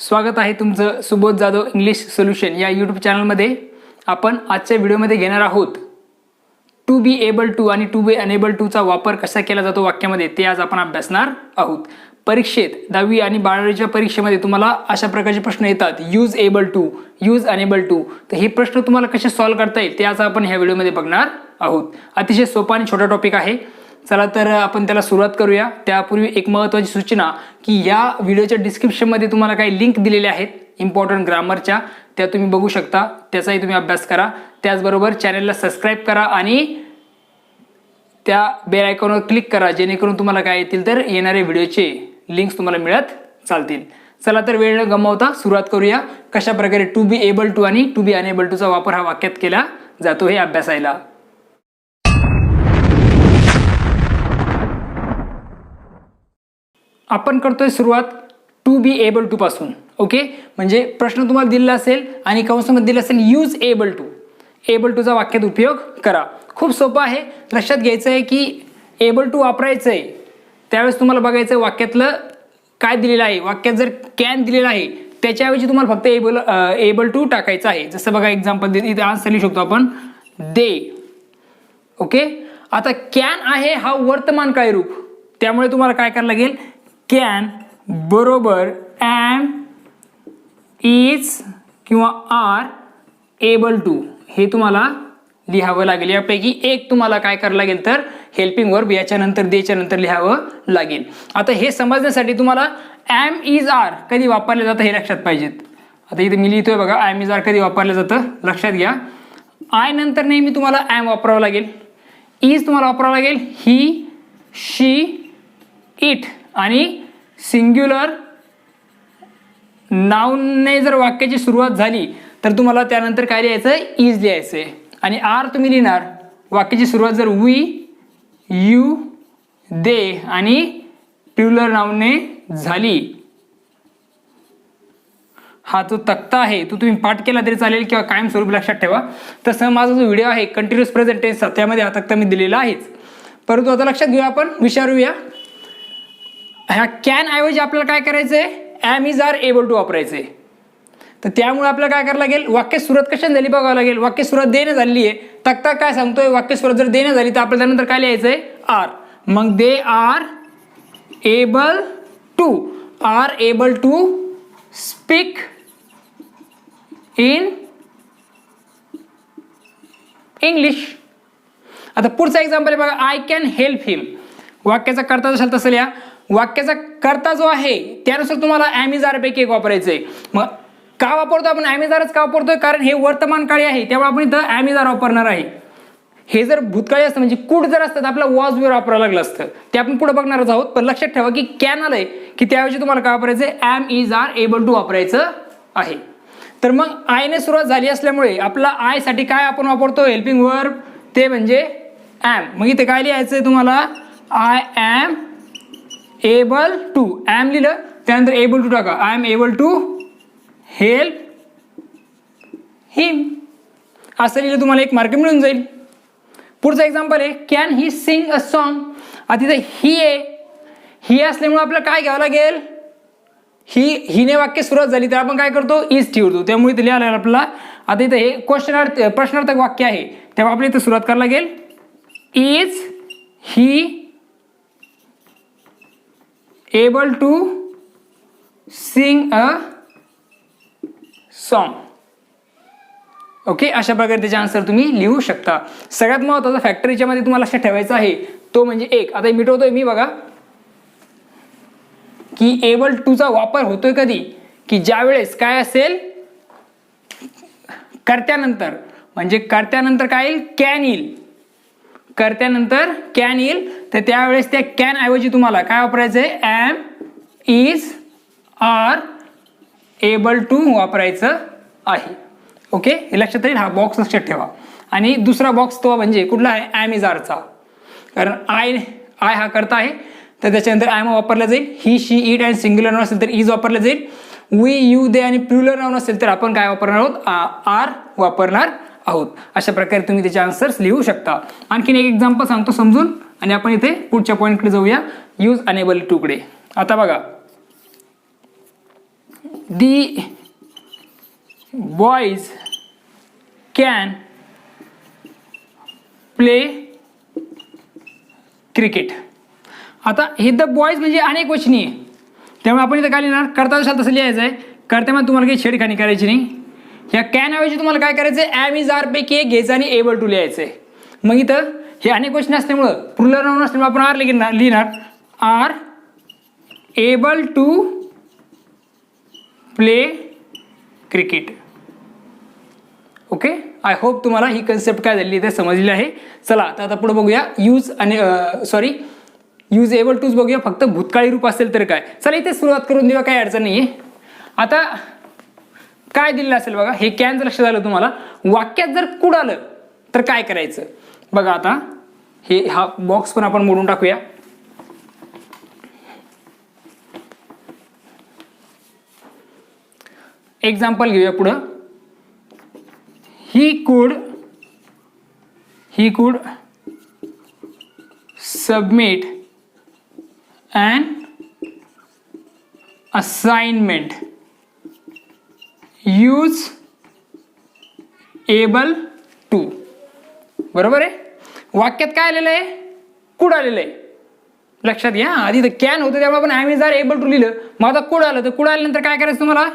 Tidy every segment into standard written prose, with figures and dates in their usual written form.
स्वागत आहे तुमचं सुबोध जाधव इंग्लिश सोल्युशन या यूट्यूब चॅनलमध्ये. आपण आजच्या व्हिडिओमध्ये घेणार आहोत टू बी एबल टू आणि टू बी अनेबल टू चा वापर कसा केला जातो वाक्यामध्ये ते आज आपण अभ्यासणार आहोत. परीक्षेत 10वी आणि 12वीच्या परीक्षेमध्ये तुम्हाला अशा प्रकारचे प्रश्न येतात, use able to, use unable to. तर हे प्रश्न तुम्हाला कसे सॉल्व्ह करता येईल ते आज आपण ह्या व्हिडिओमध्ये बघणार आहोत. अतिशय सोपा आणि छोटा टॉपिक आहे. चला तर आपण त्याला सुरुवात करूया. त्यापूर्वी एक महत्त्वाची सूचना की या व्हिडिओच्या डिस्क्रिप्शनमध्ये तुम्हाला काही लिंक दिलेल्या आहेत इम्पॉर्टंट ग्रामरच्या, त्या तुम्ही बघू शकता, त्याचाही तुम्ही अभ्यास करा. त्याचबरोबर चॅनलला सबस्क्राईब करा आणि त्या बेल आयकॉनवर क्लिक करा, जेणेकरून तुम्हाला काय येतील तर येणारे व्हिडिओचे लिंक्स तुम्हाला मिळत चालतील. चला तर वेळ न गमावता सुरुवात करूया. कशा प्रकारे टू बी एबल टू आणि टू बी अनेबल टूचा वापर हा वाक्यात केला जातो हे अभ्यासायला. आपण करतोय सुरुवात टू बी एबल टू पासून. ओके, म्हणजे प्रश्न तुम्हाला दिलेला असेल आणि कंसामध्ये दिला असेल यूज एबल टू, एबल टूचा वाक्यात उपयोग करा. खूप सोपं आहे. लक्षात घ्यायचं आहे की एबल टू वापरायचं आहे त्यावेळेस तुम्हाला बघायचं आहे वाक्यातलं काय दिलेलं आहे. वाक्यात जर कॅन दिलेलं आहे त्याच्याऐवजी तुम्हाला फक्त एबल टू टाकायचं आहे. जसं बघा एक्झाम्पल इथे आन्सर लिहू शकतो आपण, दे. ओके, आता कॅन आहे हा वर्तमानकाळी रूप, त्यामुळे तुम्हाला काय करायला लागेल, कॅन बरोबर एम, इज किंवा आर एबल टू हे तुम्हाला लिहावं लागेल. यापैकी एक तुम्हाला काय करावं लागेल तर हेल्पिंग वर्ब याच्या नंतर देच्या नंतर लिहावं लागेल. आता हे समजण्यासाठी तुम्हाला एम इज आर कधी वापरलं जातं हे लक्षात पाहिजेत. आता इथे मी लिहितोय बघा, एम इज आर कधी वापरलं जातं लक्षात घ्या. आय नंतर नेहमी तुम्हाला एम वापरावं लागेल, इज तुम्हाला वापरावं लागेल ही, शी, इट आणि सिंग्युलर नाऊनने जर वाक्याची सुरुवात झाली तर तुम्हाला त्यानंतर काय लिहायचं, इज लिहायचंय. आणि आर तुम्ही लिहिणार वाक्याची सुरुवात जर वी, यू, दे आणि प्लुरल नाऊनने झाली. हा जो तक्ता आहे तो तुम्ही पाठ केला तरी चालेल किंवा कायमस्वरूपी लक्षात ठेवा. तसं माझा जो व्हिडिओ आहे कंटिन्युअस प्रेझेंट टेन्सचा त्यामध्ये हा तक्ता मी दिलेला आहेच. परंतु आता लक्षात घेऊया, आपण विचारूया ह्या कॅन ऐवजी आपल्याला काय करायचंय, am is are able to वापरायचंय. तर त्यामुळे आपल्याला काय करायला लागेल, वाक्य सुरुवात कशाने झाली बघावं लागेल. वाक्य सुरुवात देणे झालेली आहे, तक्ता काय सांगतोय वाक्य सुरुवात जर देणे झाली तर आपल्याला त्यानंतर काय लिहायचंय, आर. मग they are able to, are able to speak in English. आता पुढचा एक्झाम्पल आहे बघा, आय कॅन हेल्प हिम. वाक्याचा करता असेल तसं लिहा. वाक्याचा करता जो आहे त्यानुसार तुम्हाला एम इज आर पैकी एक वापरायचंय. मग का वापरतो आपण एम इज आरच का वापरतोय, कारण हे वर्तमान काळी आहे त्यामुळे आपण इथं एम इज आर वापरणार आहे. हे जर भूतकाळी असतं म्हणजे कुड जर असतं तर आपलं वॉज वर वापरावं लागलं असतं, ते आपण पुढे बघणारच आहोत. पण लक्षात ठेवा की कॅन आलंय की त्याऐवजी तुम्हाला काय वापरायचंय, am is are able to वापरायचं आहे. तर मग आयने सुरुवात झाली असल्यामुळे आपला आय साठी काय आपण वापरतो हेल्पिंग वर्ब, ते म्हणजे एम. मग इथे काय लिहायचंय तुम्हाला, I am able to, am लिहिलं त्यानंतर एबल टू टाका, I am able to help him असं लिहिलं तुम्हाला एक मार्क मिळून जाईल. पुढचा एक्झाम्पल आहे, can he sing a song. आता तिथे ही आहे, ही असल्यामुळे आपल्याला काय घ्यावं लागेल, हिने वाक्य सुरुवात झाली तर आपण काय करतो, इज ठेवतो, त्यामुळे इथे लिहायला आपल्याला. आता इथे हे प्रश्नार्थक वाक्य आहे तेव्हा आपल्याला इथे सुरुवात करायला लागेल, is he able to sing a song. Okay, अशा प्रकारे त्याचे आन्सर तुम्ही लिहू शकता. सगळ्यात महत्त्वाचा फॅक्टर याच्यामध्ये तुम्हाला लक्षात ठेवायचा आहे तो म्हणजे एक. आता मिटवतोय मी बघा की एबल टूचा वापर होतोय कधी, की ज्या वेळेस काय असेल, कर्त्यानंतर, म्हणजे कर्त्यानंतर काय येईल, कॅन येईल. कर्त्यानंतर कॅन येईल तर त्यावेळेस त्या कॅन ऐवजी तुम्हाला काय वापरायचंय, am is are able to वापरायचं आहे. ओके, हे लक्षात येईल. हा बॉक्स लक्षात ठेवा. आणि दुसरा बॉक्स तो म्हणजे कुठला आहे, एम इज आरचा, कारण आय हा करता आहे तर त्याच्यानंतर एम वापरला जाईल. ही, शी, इट आणि सिंग्युलर नाउन असेल तर इज वापरलं जाईल. वी, यू, दे आणि प्लुरल नाउन असेल तर आपण काय वापरणार आहोत, आर वापरणार आहोत. अशा प्रकारे तुम्ही त्याचे आन्सर्स लिहू शकता. आणखीन एक एक्झाम्पल सांगतो समजून आणि आपण इथे पुढच्या पॉईंटकडे जाऊया, यूज अनेबल टू कडे. आता बघा, दी बॉयज कॅन प्ले क्रिकेट. आता हे द बॉयज म्हणजे अनेक वचनी आहे, त्यामुळे आपण इथं काय लिहिणार, करता जसं तसं लिहायचं आहे. करताना तुम्हाला काही छेडखानी करायची नाही. ह्या कॅन ऐवजी तुम्हाला काय करायचं आहे, ॲम इज आर पैकी एक घ्यायचं आणि एबल टू लिहायचं आहे. मग इथं हे अनेक वचने असल्यामुळं प्लुरल नाउन असल्यामुळे आपण आर लिहिणार are able to play cricket. Okay, I hope तुम्हाला ही कन्सेप्ट काय झाली ते समजलेली आहे. चला तर आता पुढे बघूया यूज आणि यूज एबल टूज बघूया. फक्त भूतकाळी रूप असेल तर काय. चला इथे सुरुवात करून देऊया, काही अडचण नाही आहे. आता काय दिलेलं असेल बघा, हे कॅनचं लक्षात आलं तुम्हाला. वाक्यात जर कुड आलं तर काय करायचं बघा. आता हा बॉक्स पण आपण मोडून टाकूया. एक्झाम्पल घेऊया पुढं. He could submit an assignment use able to. बरोबर आहे. वाक्यात काय आलेलं आहे, कुड आलेलं आहे. लक्षात घ्या, आधी तर कॅन होतं त्यामुळे आपण am is are able to लिहिलं. मग आता कुड आलं तर कुड आल्यानंतर काय करायचं तुम्हाला,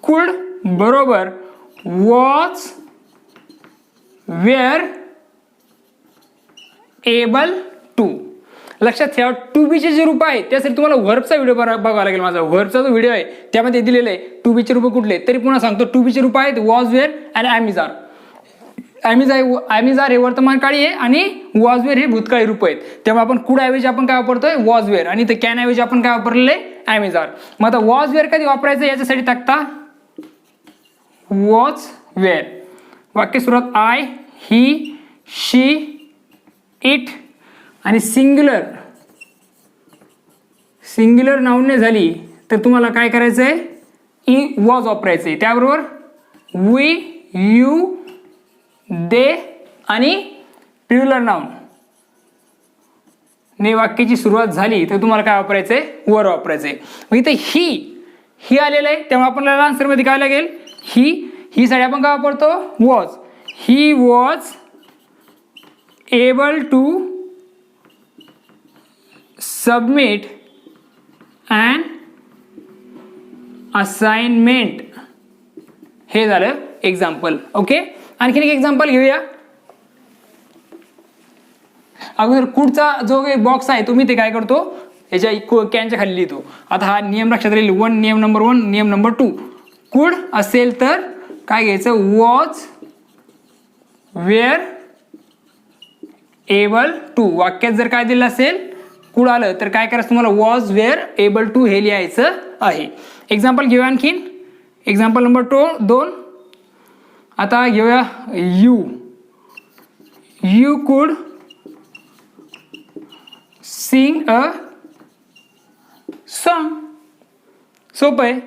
कुड बरोबर वॉज वेअर एबल टू. लक्षात ठेवा, टू बीचे जे रूप आहेत त्यासाठी तुम्हाला व्हर्बचा व्हिडिओ बघावा लागेल. माझा व्हर्बचा जो व्हिडिओ आहे त्यामध्ये दिलेलं आहे टू बीचे रूप कुठले. तरी पुन्हा सांगतो, टू बीचे रूप आहेत वॉज वेअर आणि am is are. Am is are हे वर्तमान काळी आहे आणि वॉज वेअर हे भूतकाळी रूप आहेत. त्यामुळे आपण कुड ऐवजी आपण काय वापरतोय, वॉज वेअर. आणि ते कॅन ऐवजी आपण काय वापरलेलं आहे, ॲम इज आर. मग आता वॉज वेअर कधी वापरायचं याच्यासाठी टाकता वॉज वेअर. वाक्य सुरुवात आय, ही, शी, इट आणि सिंग्युलर नाऊनने झाली तर तुम्हाला काय करायचं आहे, वॉज वापरायचं आहे. त्याबरोबर वी, यू, दे आणि प्लुरल नाऊन ने वाक्याची सुरुवात झाली तर तुम्हाला काय वापरायचं आहे, वर वापरायचं आहे. मग इथे ही आलेलं आहे त्यामुळे आपल्याला आन्सरमध्ये काय लागेल, ही साठी आपण काय वापरतो, was. He was able to submit and assignment. हे झालं एक्झाम्पल. ओके, आणखीन एक एक्झाम्पल घेऊया. अगोदर कुडचा जो काही बॉक्स आहे तुम्ही ते काय करतो, याच्या कॅनच्या खाली लिहितो. आता हा नियम लक्षात राहील. नियम नंबर 1, नियम नंबर 2. कुड असेल तर काय घ्यायचं, वॉज वेअर एबल टू. वाक्यात जर काय दिलं असेल, कुड आलं तर काय करायचं तुम्हाला, वॉज वेअर एबल टू हे लिहायचं आहे. एक्झाम्पल घेऊया आणखीन. Example number 2. आता घेऊया you could sing a song. सोपं आहे.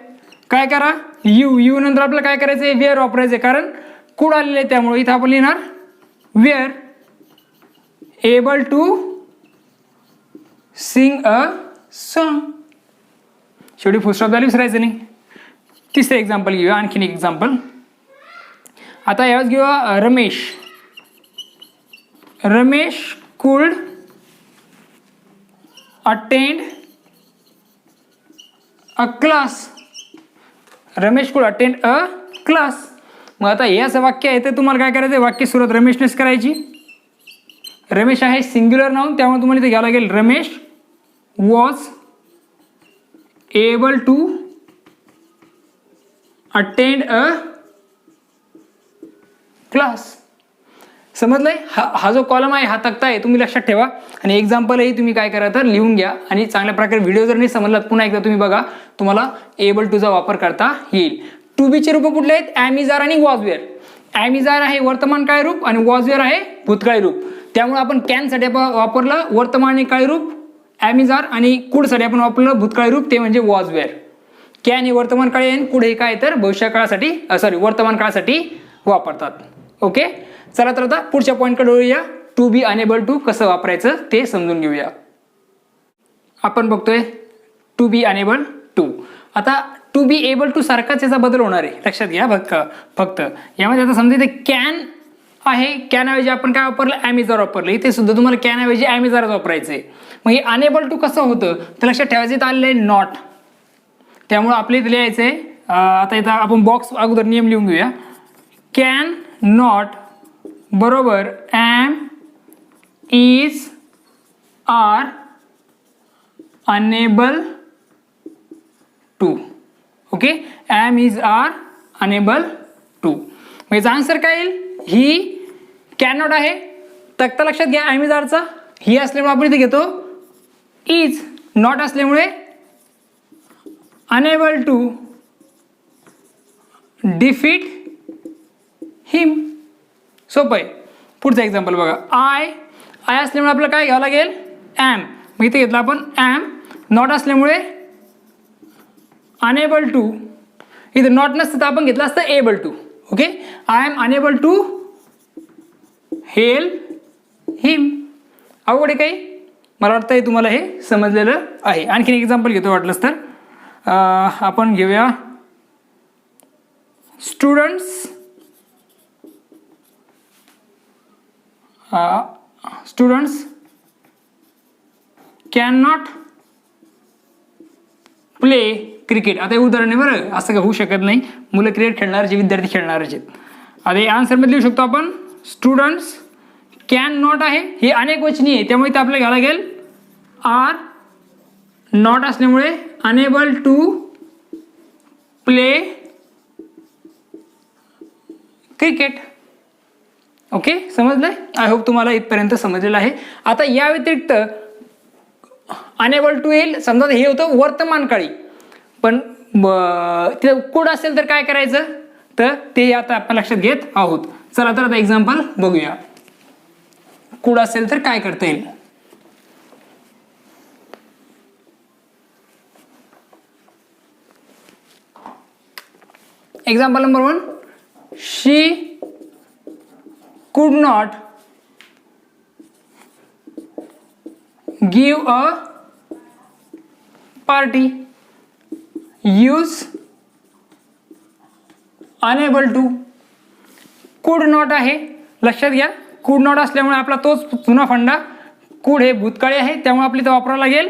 काय करा, यू नंतर आपल्याला काय करायचं आहे, वेअर वापरायचं आहे. कारण कुड आलेलं आहे त्यामुळे इथं आपण लिहिणार were able to sing a song. शेवटी फुल स्टॉप झाली, विसरायचं नाही. तिसरं एक्झाम्पल घेऊया. आणखीन एक एक्झाम्पल. आता यावेळेस घेऊया रमेश कुड अटेंड अ क्लास. रमेश कुड अटेंड अ क्लास. मग आता हे असं वाक्य आहे तर तुम्हाला काय करायचं, वाक्य सुरुवात रमेशनेच करायची. रमेश आहे सिंग्युलर नाउन त्यामुळे तुम्हाला इथे घ्यावं लागेल Ramesh was able to attend a class. समजलंय. हा जो कॉलम आहे, हा तक्ता आहे, तुम्ही लक्षात ठेवा. आणि एक्झाम्पलही तुम्ही काय करा तर लिहून घ्या. आणि चांगल्या प्रकारे व्हिडिओ जर नाही समजलात पुन्हा एकदा तुम्ही बघा, तुम्हाला एबल टूचा वापर करता येईल. टू बीचे रूप कुठले आहेत, ॲम इज आर आणि was were. Am is are आहे वर्तमान काळी रूप आणि वॉज वेअर आहे भूतकाळी रूप. त्यामुळे आपण कॅनसाठी वापरलं वर्तमान काळी रूप ॲम इज आर, आणि कुडसाठी आपण वापरलं भूतकाळी रूप ते म्हणजे वॉज वेअर. कॅन हे वर्तमान काळी आहे, कुड हे काय तर भविष्य काळासाठी वर्तमान काळासाठी वापरतात. ओके, चला तर आता पुढच्या पॉईंटकडे वळूया. टू बी अनेबल टू कसं वापरायचं ते समजून घेऊया. आपण बघतोय टू बी अनेबल टू. आता टू बी एबल टू सारखाच याचा बदल होणार आहे, लक्षात घ्या फक्त यामध्ये. आता समजा इथे कॅन आहे, कॅन ऐवजी आपण काय वापरलं, ॲम इज आर वापरलं. इथे सुद्धा तुम्हाला कॅन ऐवजी ॲम इज आर वापरायचं आहे. मग हे अनेबल टू कसं होतं तर लक्षात ठेवायचं, इथं आलेलं आहे नॉट. त्यामुळं आपल्या इथे लिहायचं आहे, आता इथं आपण बॉक्स अगोदर नियम लिहून घेऊया. कॅन नॉट बरोबर am is are unable to. Okay, am is are unable to. मग याचा आन्सर काय येईल, ही कॅन नॉट आहे, तक्ता लक्षात घ्या ॲम इज आरचा. ही असल्यामुळे आपण इथे घेतो इज, नॉट असल्यामुळे अनेबल टू डिफीट हिम. सोपं आहे. पुढचं एक्झाम्पल बघा, आय असल्यामुळे आपल्याला काय घ्यावं लागेल, ॲम. मग इथे घेतलं आपण ॲम, नॉट असल्यामुळे अनेबल टू. इथं नॉट नसतं तर आपण घेतलं असतं able to. Okay, I am unable to help हिम. अवघड आहे काही, मला वाटतं तुम्हाला हे समजलेलं आहे. आणखीन एक एक्झाम्पल घेतो वाटलंच तर. आपण घेऊया students can not play cricket. आता हे उदाहरण आहे बरं, असं का होऊ शकत नाही, मुलं क्रिकेट खेळणारे विद्यार्थी खेळणारच आहेत. आता हे आन्सरमध्ये लिहू शकतो आपण स्टुडंट्स कॅन नॉट आहे, हे अनेक वचनी आहे त्यामुळे ते आपल्याला घ्यायला लागेल आर. नॉट असल्यामुळे unable to play cricket. Okay, समजलंय? आय होप तुम्हाला इथपर्यंत समजलेलं आहे. आता या व्यतिरिक्त अनेबल टू येईल, समजा हे होतं वर्तमान काळी, पण तिथं कुड असेल तर काय करायचं, तर ते आता आपण लक्षात घेत आहोत. चला तर आता एक्झाम्पल बघूया. कुड असेल तर काय करता येईल. Example number 1, she could not give a party. Use unable to. Could not आहे, लक्षात घ्या कुड नॉट असल्यामुळे आपला तोच जुना फंडा, कुड हे भूतकाळी आहे त्यामुळे आपली तो वापरावं लागेल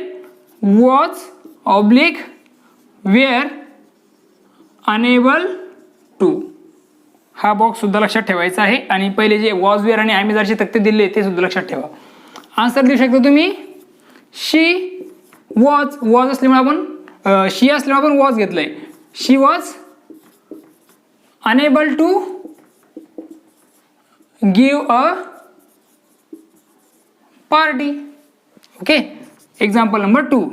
was oblique were unable to. हा बॉक्स सुद्धा लक्षात ठेवायचा आहे. आणि पहिले जे वॉज वेअर आणि ॲम इज आरचे तक्ते दिले ते सुद्धा लक्षात ठेवा. आन्सर देऊ शकता तुम्ही शी वॉज असल्यामुळे आपण शी असल्यामुळे आपण वॉज घेतलंय. She was unable to give a party. Okay, example number 2,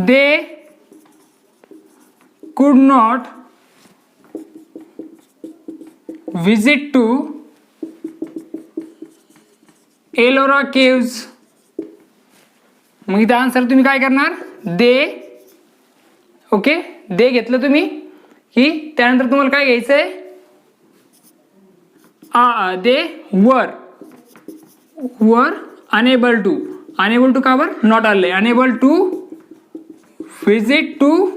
they could not visit to Ellora caves. मग इथं आन्सर तुम्ही काय करणार, दे. ओके, दे घेतलं तुम्ही की त्यानंतर तुम्हाला काय घ्यायचं आहे, दे वर अनेबल टू का बरं नॉट आले, unable to visit to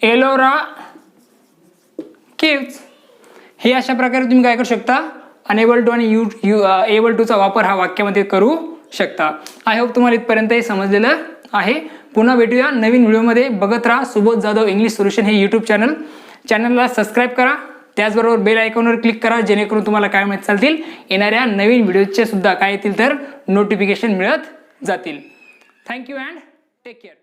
Ellora caves. हे अशा प्रकारे तुम्ही काय करू शकता, अनेबल टू आणि एबल टूचा वापर हा वाक्यामध्ये करू शकता. आय होप तुम्हाला इथपर्यंत हे समजलेलं आहे. पुन्हा भेटूया नवीन व्हिडिओमध्ये. बघत राहा सुबोध जाधव इंग्लिश सोल्युशन हे यूट्यूब चॅनलला सबस्क्राईब करा. त्याचबरोबर बेल आयकॉनवर क्लिक करा जेणेकरून तुम्हाला काय माहिती चालतील, येणाऱ्या नवीन व्हिडिओचे सुद्धा काय येतील तर नोटिफिकेशन मिळत जातील. Thank you and take care.